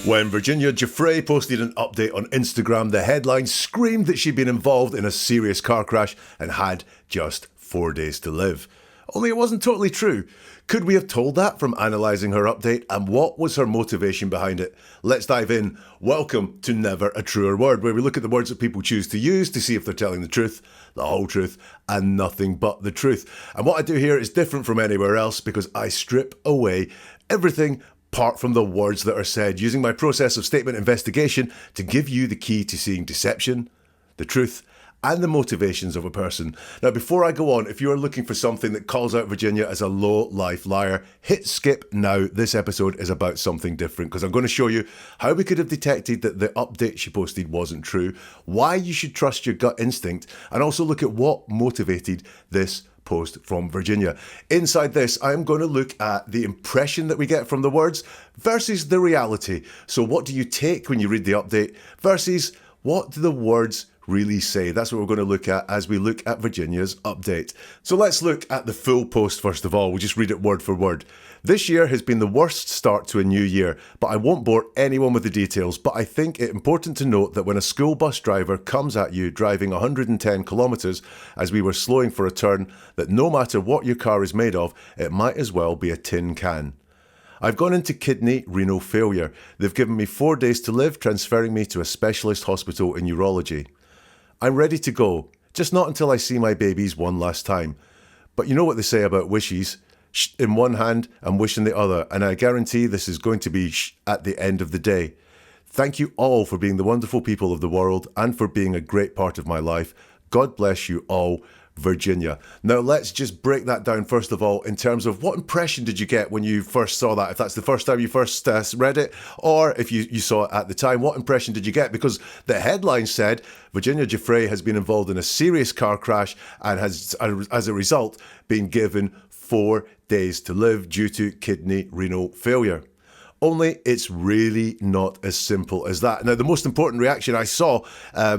When Virginia Giuffre posted an update on Instagram, the headline screamed that she'd been involved in a serious car crash and had just 4 days to live. Only it wasn't totally true. Could we have told that from analysing her update, and what was her motivation behind it? Let's dive in. Welcome to Never a Truer Word, where we look at the words that people choose to use to see if they're telling the truth, the whole truth, and nothing but the truth. And what I do here is different from anywhere else because I strip away everything apart from the words that are said, using my process of statement investigation to give you the key to seeing deception, the truth, and the motivations of a person. Now, before I go on, if you are looking for something that calls out Virginia as a low-life liar, hit skip now. This episode is about something different because I'm going to show you how we could have detected that the update she posted wasn't true, why you should trust your gut instinct, and also look at what motivated this post from Virginia. Inside this, I'm going to look at the impression that we get from the words versus the reality. So what do you take when you read the update versus what do the words really say? That's what we're going to look at as we look at Virginia's update. So let's look at the full post first of all. We'll just read it word for word. This year has been the worst start to a new year, but I won't bore anyone with the details, but I think it important to note that when a school bus driver comes at you driving 110 kilometres as we were slowing for a turn, that no matter what your car is made of, it might as well be a tin can. I've gone into kidney renal failure. They've given me 4 days to live, transferring me to a specialist hospital in urology. I'm ready to go, just not until I see my babies one last time. But you know what they say about wishes? Shh in one hand and wish in the other, and I guarantee this is going to be shh at the end of the day. Thank you all for being the wonderful people of the world and for being a great part of my life. God bless you all, Virginia. Now let's just break that down first of all in terms of what impression did you get when you first saw that? If that's the first time you first read it, or if you saw it at the time, what impression did you get? Because the headline said Virginia Giuffre has been involved in a serious car crash and has, as a result, been given 4 days to live due to kidney renal failure. Only it's really not as simple as that. Now, the most important reaction I saw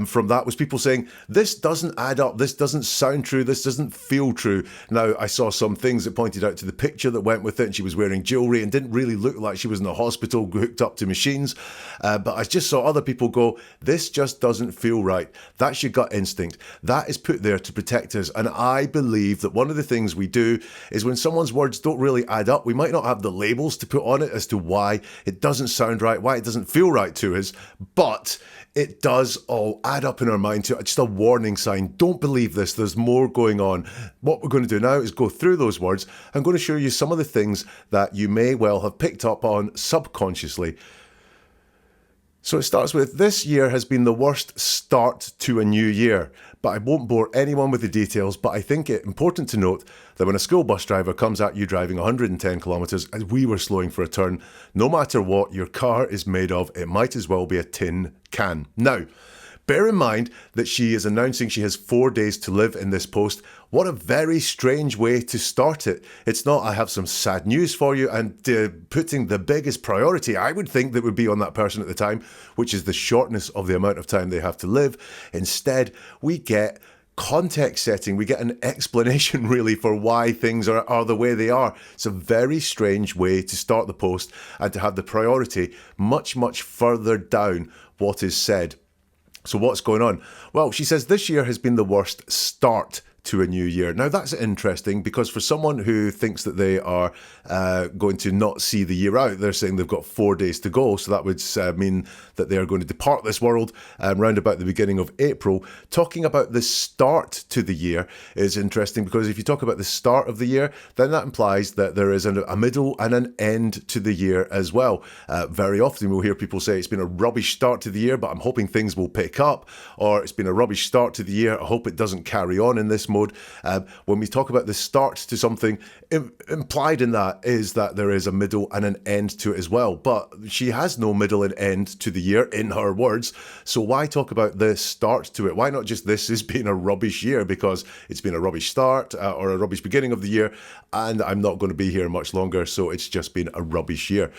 from that was people saying, this doesn't add up, this doesn't sound true, this doesn't feel true. Now, I saw some things that pointed out to the picture that went with it, and she was wearing jewellery and didn't really look like she was in a hospital hooked up to machines. But I just saw other people go, this just doesn't feel right. That's your gut instinct. That is put there to protect us. And I believe that one of the things we do is when someone's words don't really add up, we might not have the labels to put on it as to why it doesn't sound right, why it doesn't feel right to us, but it does all add up in our mind to just a warning sign. Don't believe this, there's more going on. What we're going to do now is go through those words. I'm going to show you some of the things that you may well have picked up on subconsciously. So it starts with, this year has been the worst start to a new year. But I won't bore anyone with the details, but I think it important to note that when a school bus driver comes at you driving 110 kilometres as we were slowing for a turn, no matter what your car is made of, it might as well be a tin can. Now, bear in mind that she is announcing she has 4 days to live in this post. What a very strange way to start it. It's not, I have some sad news for you, and putting the biggest priority I would think that would be on that person at the time, which is the shortness of the amount of time they have to live. Instead, we get context setting. We get an explanation really for why things are the way they are. It's a very strange way to start the post and to have the priority much, much further down what is said. So what's going on? Well, she says this year has been the worst start to a new year. Now that's interesting because for someone who thinks that they are going to not see the year out, they're saying they've got 4 days to go. So that would mean that they are going to depart this world round about the beginning of April. Talking about the start to the year is interesting because if you talk about the start of the year, then that implies that there is a middle and an end to the year as well. Very often we'll hear people say it's been a rubbish start to the year, but I'm hoping things will pick up, or it's been a rubbish start to the year, I hope it doesn't carry on in this mode. When we talk about the start to something, implied in that is that there is a middle and an end to it as well. But she has no middle and end to the year in her words. So why talk about the start to it? Why not just this has been a rubbish year because it's been a rubbish start or a rubbish beginning of the year and I'm not going to be here much longer, so it's just been a rubbish year.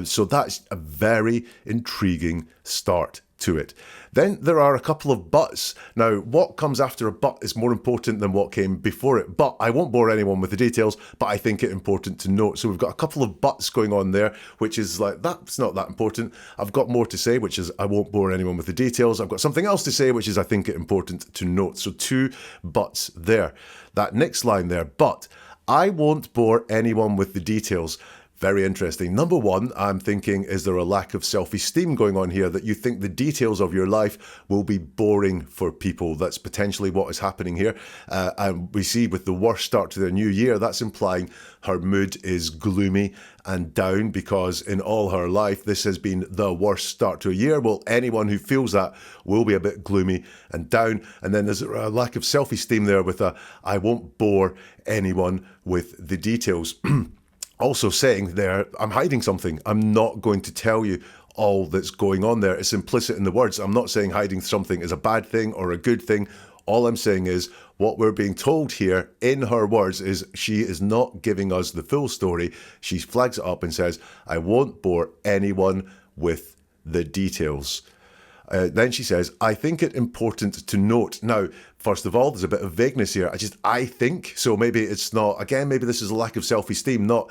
So that's a very intriguing start to it. Then there are a couple of buts. Now, what comes after a but is more important than what came before it. But I won't bore anyone with the details, but I think it important to note. So we've got a couple of buts going on there, which is like, that's not that important. I've got more to say, which is I won't bore anyone with the details. I've got something else to say, which is I think it important to note. So 2 buts there. That next line there, but I won't bore anyone with the details. Very interesting. Number one, I'm thinking, is there a lack of self-esteem going on here that you think the details of your life will be boring for people? That's potentially what is happening here. And we see with the worst start to the new year, that's implying her mood is gloomy and down because in all her life, this has been the worst start to a year. Well, anyone who feels that will be a bit gloomy and down. And then there's a lack of self-esteem there with I won't bore anyone with the details. Also saying there, I'm hiding something. I'm not going to tell you all that's going on there. It's implicit in the words. I'm not saying hiding something is a bad thing or a good thing. All I'm saying is what we're being told here in her words is she is not giving us the full story. She flags it up and says, I won't bore anyone with the details. Then she says, I think it important to note. Now, first of all, there's a bit of vagueness here. I think. So maybe it's not, again, maybe this is a lack of self-esteem, not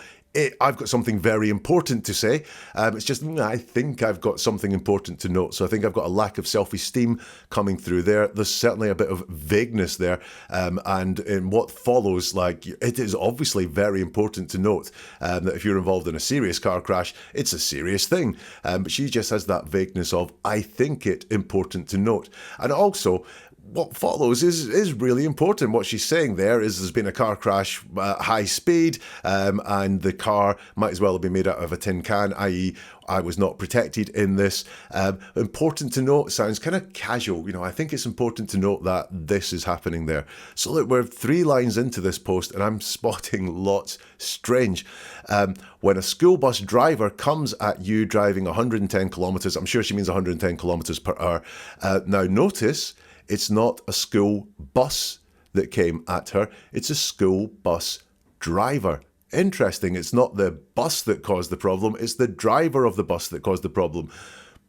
I've got something very important to say. It's just, I think I've got something important to note. So I think I've got a lack of self-esteem coming through there. There's certainly a bit of vagueness there. And in what follows, like, it is obviously very important to note that if you're involved in a serious car crash, it's a serious thing. But she just has that vagueness of, I think it important to note. And also, what follows is really important. What she's saying there is there's been a car crash at high speed and the car might as well have been made out of a tin can, i.e. I was not protected in this. Important to note sounds kind of casual. You know, I think it's important to note that this is happening there. So look, we're 3 lines into this post and I'm spotting lots strange. When a school bus driver comes at you driving 110 kilometers, I'm sure she means 110 kilometers per hour. Now notice, it's not a school bus that came at her. It's a school bus driver. Interesting. It's not the bus that caused the problem. It's the driver of the bus that caused the problem.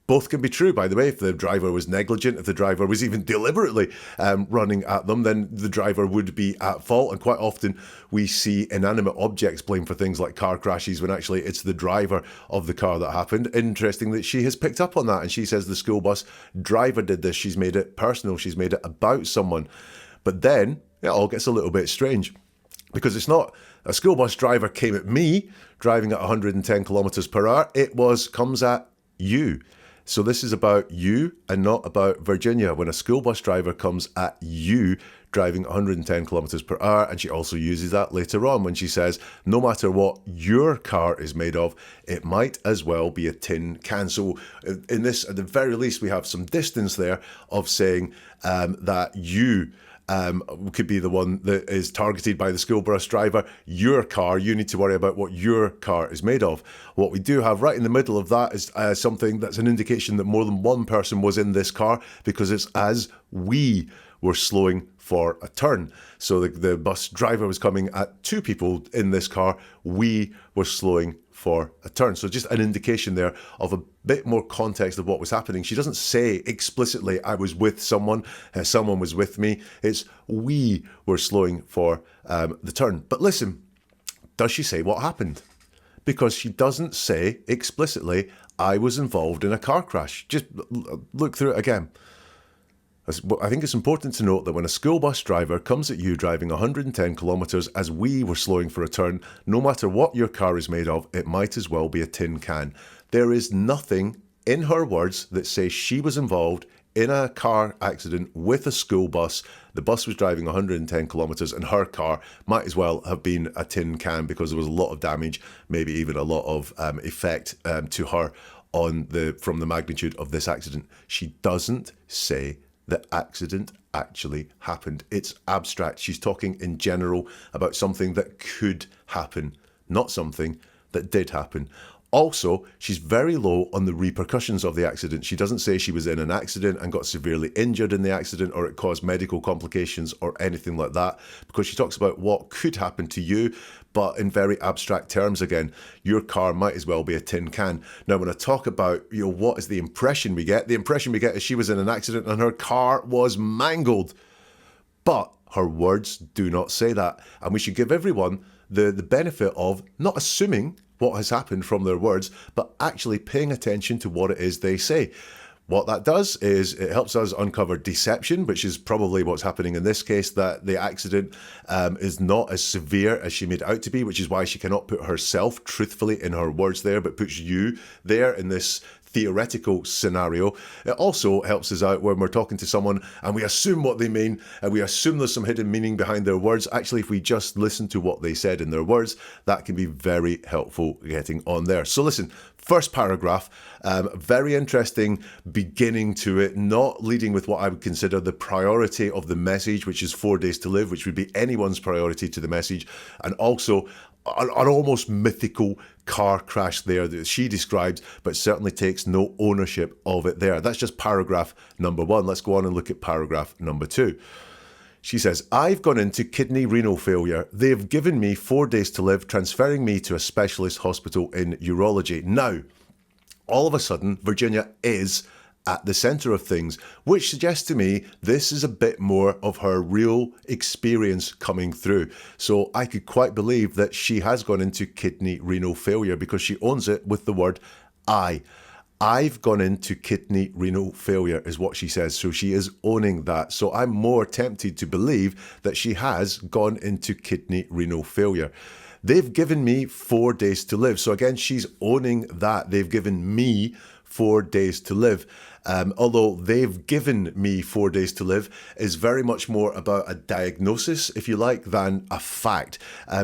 Both can be true, by the way. If the driver was negligent, if the driver was even deliberately running at them, then the driver would be at fault. And quite often we see inanimate objects blamed for things like car crashes when actually it's the driver of the car that happened. Interesting that she has picked up on that. And she says the school bus driver did this. She's made it personal. She's made it about someone. But then it all gets a little bit strange because it's not a school bus driver came at me driving at 110 kilometers per hour. It comes at you. So this is about you and not about Virginia. When a school bus driver comes at you driving 110 kilometers per hour, and she also uses that later on when she says, no matter what your car is made of, it might as well be a tin can. So in this, at the very least, we have some distance there of saying that you could be the one that is targeted by the school bus driver. Your car, you need to worry about what your car is made of. What we do have right in the middle of that is something that's an indication that more than one person was in this car, because it's as we were slowing for a turn. So the bus driver was coming at 2 people in this car. We were slowing for a turn. So just an indication there of a bit more context of what was happening. She doesn't say explicitly, I was with someone, someone was with me. It's we were slowing for the turn. But listen, does she say what happened? Because she doesn't say explicitly, I was involved in a car crash. Just look through it again. I think it's important to note that when a school bus driver comes at you driving 110 kilometers as we were slowing for a turn, no matter what your car is made of, it might as well be a tin can. There is nothing in her words that says she was involved in a car accident with a school bus. The bus was driving 110 kilometers and her car might as well have been a tin can because there was a lot of damage, maybe even a lot of effect to her from the magnitude of this accident. She doesn't say the accident actually happened. It's abstract. She's talking in general about something that could happen, not something that did happen. Also, she's very low on the repercussions of the accident. She doesn't say she was in an accident and got severely injured in the accident or it caused medical complications or anything like that, because she talks about what could happen to you, but in very abstract terms again. Your car might as well be a tin can. Now, when I talk about, what is the impression we get? The impression we get is she was in an accident and her car was mangled. But her words do not say that. And we should give everyone the benefit of not assuming what has happened from their words, but actually paying attention to what it is they say. What that does is it helps us uncover deception, which is probably what's happening in this case, that the accident is not as severe as she made it out to be, which is why she cannot put herself truthfully in her words there, but puts you there in this theoretical scenario. It also helps us out when we're talking to someone and we assume what they mean and we assume there's some hidden meaning behind their words. Actually, if we just listen to what they said in their words, that can be very helpful getting on there. So listen, first paragraph, very interesting beginning to it, not leading with what I would consider the priority of the message, which is 4 days to live, which would be anyone's priority to the message, and also an almost mythical car crash there that she describes, but certainly takes no ownership of it there. That's just paragraph number 1. Let's go on and look at paragraph number 2. She says, I've gone into kidney renal failure. They've given me 4 days to live, transferring me to a specialist hospital in urology. Now, all of a sudden, Virginia is at the center of things, which suggests to me this is a bit more of her real experience coming through. So I could quite believe that she has gone into kidney renal failure because she owns it with the word I've gone into kidney renal failure is what she says. So she is owning that. So I'm more tempted to believe that she has gone into kidney renal failure. They've given me 4 days to live. So again, she's owning that. They've given me 4 days to live. Although they've given me 4 days to live is very much more about a diagnosis, if you like, than a fact.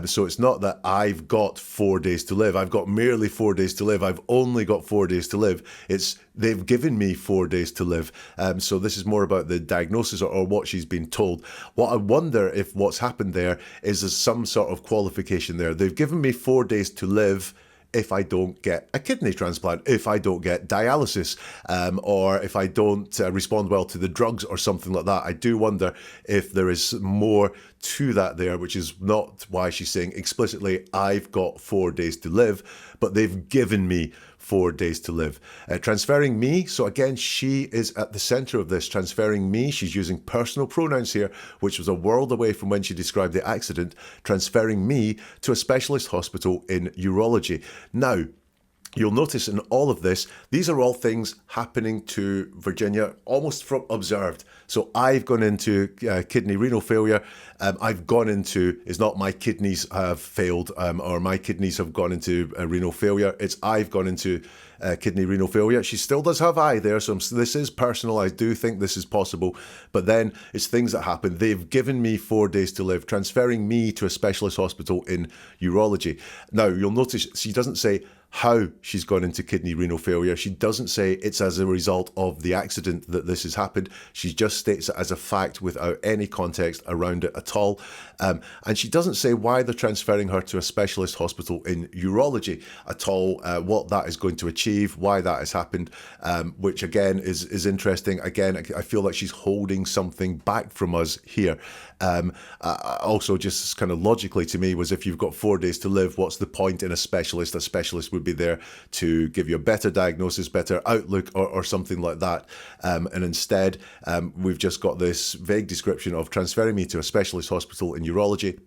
So it's not that I've got 4 days to live. I've got merely 4 days to live. I've only got 4 days to live. It's they've given me 4 days to live. So this is more about the diagnosis or what she's been told. What I wonder if what's happened there is there's some sort of qualification there. They've given me 4 days to live if I don't get a kidney transplant, if I don't get dialysis, or if I don't respond well to the drugs or something like that. I do wonder if there is more to that there, which is not why she's saying explicitly, I've got 4 days to live, but they've given me 4 days to live. Transferring me, so again, she is at the center of this. Transferring me, she's using personal pronouns here, which was a world away from when she described the accident. Transferring me to a specialist hospital in urology. Now, you'll notice in all of this, these are all things happening to Virginia almost from observed. So I've gone into kidney renal failure. I've gone into, it's not my kidneys have failed or my kidneys have gone into renal failure. It's I've gone into kidney renal failure. She still does have I there. So this is personal. I do think this is possible. But then it's things that happen. They've given me 4 days to live, transferring me to a specialist hospital in urology. Now, you'll notice she doesn't say how she's gone into kidney renal failure. She doesn't say it's as a result of the accident that this has happened. She just states it as a fact without any context around it at all. And she doesn't say why they're transferring her to a specialist hospital in urology at all, what that is going to achieve, why that has happened, which again is interesting. Again, I feel like she's holding something back from us here. Also, just kind of logically to me was if you've got 4 days to live, what's the point in a specialist? A specialist would be there to give you a better diagnosis, better outlook, or something like that. And instead, we've just got this vague description of transferring me to a specialist hospital in urology.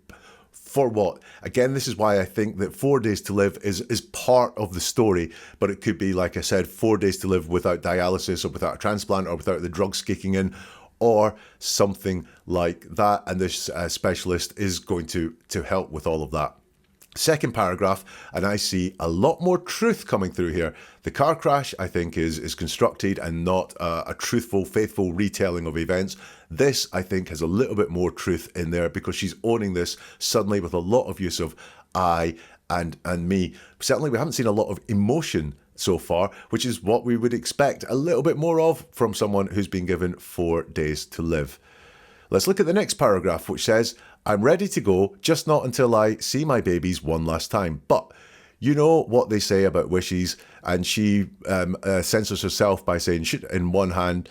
For what? Again, this is why I think that 4 days to live is part of the story, but it could be, like I said, 4 days to live without dialysis or without a transplant or without the drugs kicking in, or something like that. And this specialist is going to help with all of that. Second paragraph, and I see a lot more truth coming through here. The car crash, I think, is constructed and not a truthful, faithful retelling of events. This, I think, has a little bit more truth in there because she's owning this suddenly with a lot of use of I and me. Certainly, we haven't seen a lot of emotion so far, which is what we would expect a little bit more of from someone who's been given 4 days to live. Let's look at the next paragraph, which says, I'm ready to go, just not until I see my babies one last time. But You know what they say about wishes, and she censors herself by saying shit in one hand,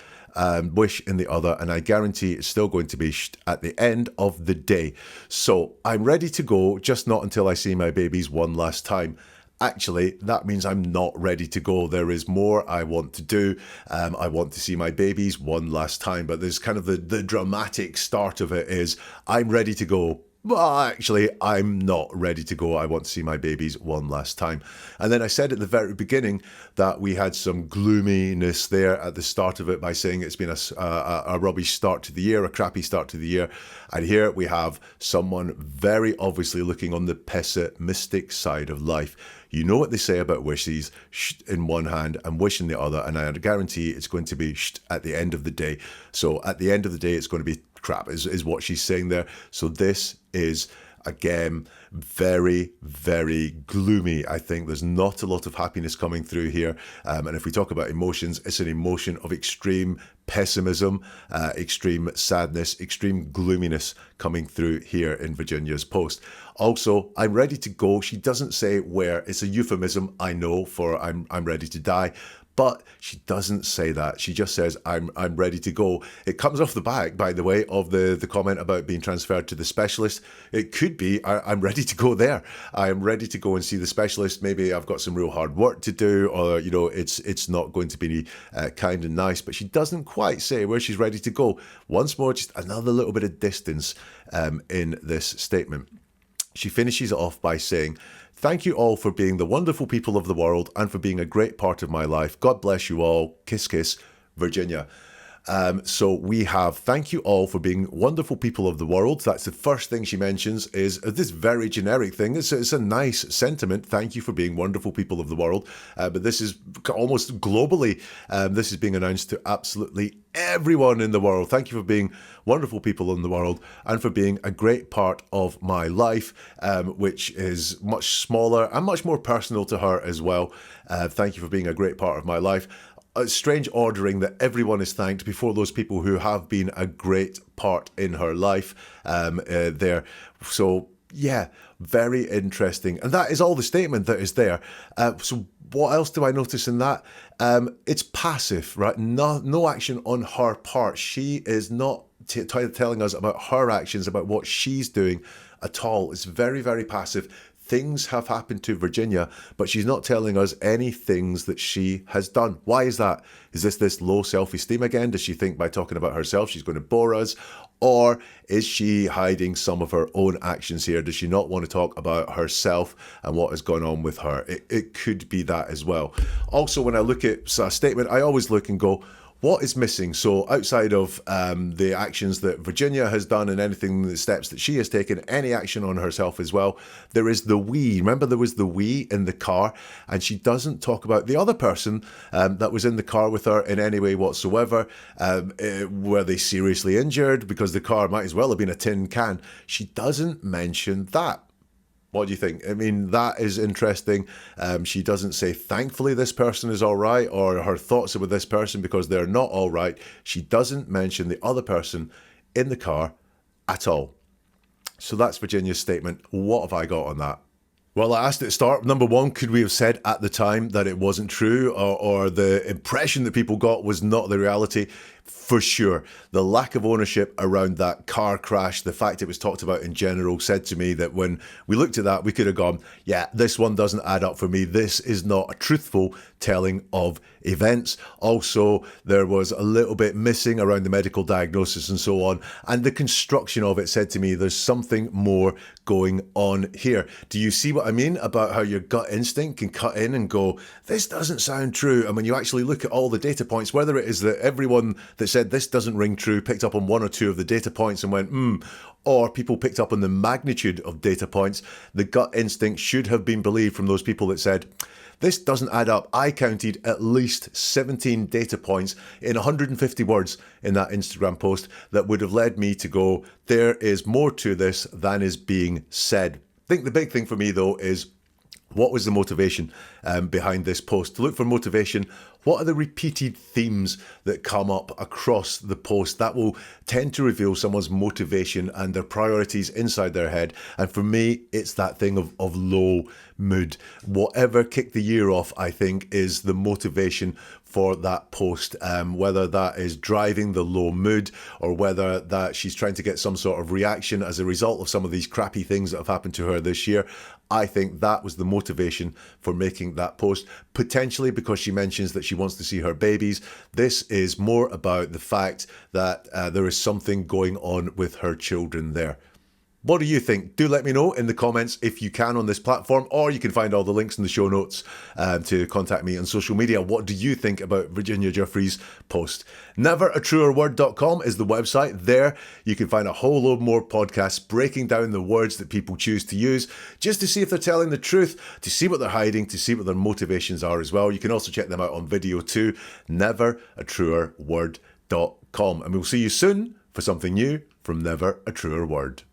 wish in the other, and I guarantee it's still going to be at the end of the day. So I'm ready to go, just not until I see my babies one last time. Actually, that means I'm not ready to go. There is more I want to do. I want to see my babies one last time, but there's kind of the dramatic start of it is I'm ready to go. Well, actually, I'm not ready to go. I want to see my babies one last time. And then I said at the very beginning that we had some gloominess there at the start of it by saying it's been a rubbish start to the year, a crappy start to the year. And here we have someone very obviously looking on the pessimistic side of life. You know what they say about wishes, in one hand and wish in the other, and I guarantee it's going to be at the end of the day. So at the end of the day, it's going to be crap, is what she's saying there. So this is, again, very, very gloomy. I think there's not a lot of happiness coming through here. And if we talk about emotions, it's an emotion of extreme pessimism, extreme sadness, extreme gloominess coming through here in Virginia's post. Also, I'm ready to go. She doesn't say where. It's a euphemism, I know, for I'm ready to die. But she doesn't say that. She just says, I'm ready to go. It comes off the back, by the way, of the comment about being transferred to the specialist. It could be, I'm ready to go there. I'm ready to go and see the specialist. Maybe I've got some real hard work to do, or, you know, it's not going to be kind and nice. But she doesn't quite say where she's ready to go. Once more, just another little bit of distance in this statement. She finishes it off by saying, "Thank you all for being the wonderful people of the world and for being a great part of my life. God bless you all. Kiss, kiss, Virginia." So we have thank you all for being wonderful people of the world. That's the first thing she mentions, is this very generic thing. It's a nice sentiment. Thank you for being wonderful people of the world. But this is almost globally. This is being announced to absolutely everyone in the world. Thank you for being wonderful people in the world and for being a great part of my life, which is much smaller and much more personal to her as well. Thank you for being a great part of my life. A strange ordering that everyone is thanked before those people who have been a great part in her life there. So, yeah, very interesting. And that is all the statement that is there. So what else do I notice in that? It's passive, right? No action on her part. She is not telling us about her actions, about what she's doing at all. It's very, very passive. Things have happened to Virginia, but she's not telling us any things that she has done. Why is that? Is this low self-esteem again? Does she think by talking about herself she's going to bore us? Or is she hiding some of her own actions here? Does she not want to talk about herself and what has gone on with her? It could be that as well. Also, when I look at a statement, I always look and go, what is missing? So outside of the actions that Virginia has done and the steps that she has taken, any action on herself as well, there is the we. Remember, there was the we in the car, and she doesn't talk about the other person that was in the car with her in any way whatsoever. Were they seriously injured? Because the car might as well have been a tin can. She doesn't mention that. What do you think? I mean, that is interesting. She doesn't say, thankfully, this person is all right, or her thoughts about this person because they're not all right. She doesn't mention the other person in the car at all. So that's Virginia's statement. What have I got on that? Well, I asked at the start, number one, could we have said at the time that it wasn't true, or the impression that people got was not the reality? For sure. The lack of ownership around that car crash, the fact it was talked about in general, said to me that when we looked at that, we could have gone, yeah, this one doesn't add up for me. This is not a truthful telling of events. Also, there was a little bit missing around the medical diagnosis and so on. And the construction of it said to me, there's something more going on here. Do you see what I mean about how your gut instinct can cut in and go, this doesn't sound true? And when you actually look at all the data points, whether it is that everyone that said this doesn't ring true picked up on one or two of the data points and went, or people picked up on the magnitude of data points, the gut instinct should have been believed from those people that said, this doesn't add up. I counted at least 17 data points in 150 words in that Instagram post that would have led me to go, there is more to this than is being said. I think the big thing for me, though, is what was the motivation behind this post? To look for motivation, What are the repeated themes that come up across the post that will tend to reveal someone's motivation and their priorities inside their head? And for me, it's that thing of low mood. Whatever kicked the year off, I think, is the motivation for that post, whether that is driving the low mood or whether that she's trying to get some sort of reaction as a result of some of these crappy things that have happened to her this year. I think that was the motivation for making that post, potentially because she mentions that she wants to see her babies. This is more about the fact that there is something going on with her children there. What do you think? Do let me know in the comments if you can on this platform, or you can find all the links in the show notes to contact me on social media. What do you think about Virginia Giuffre's post? NeverAtruerWord.com is the website. There you can find a whole load more podcasts breaking down the words that people choose to use, just to see if they're telling the truth, to see what they're hiding, to see what their motivations are as well. You can also check them out on video too. NeverAtruerWord.com. And we'll see you soon for something new from Never a Truer Word.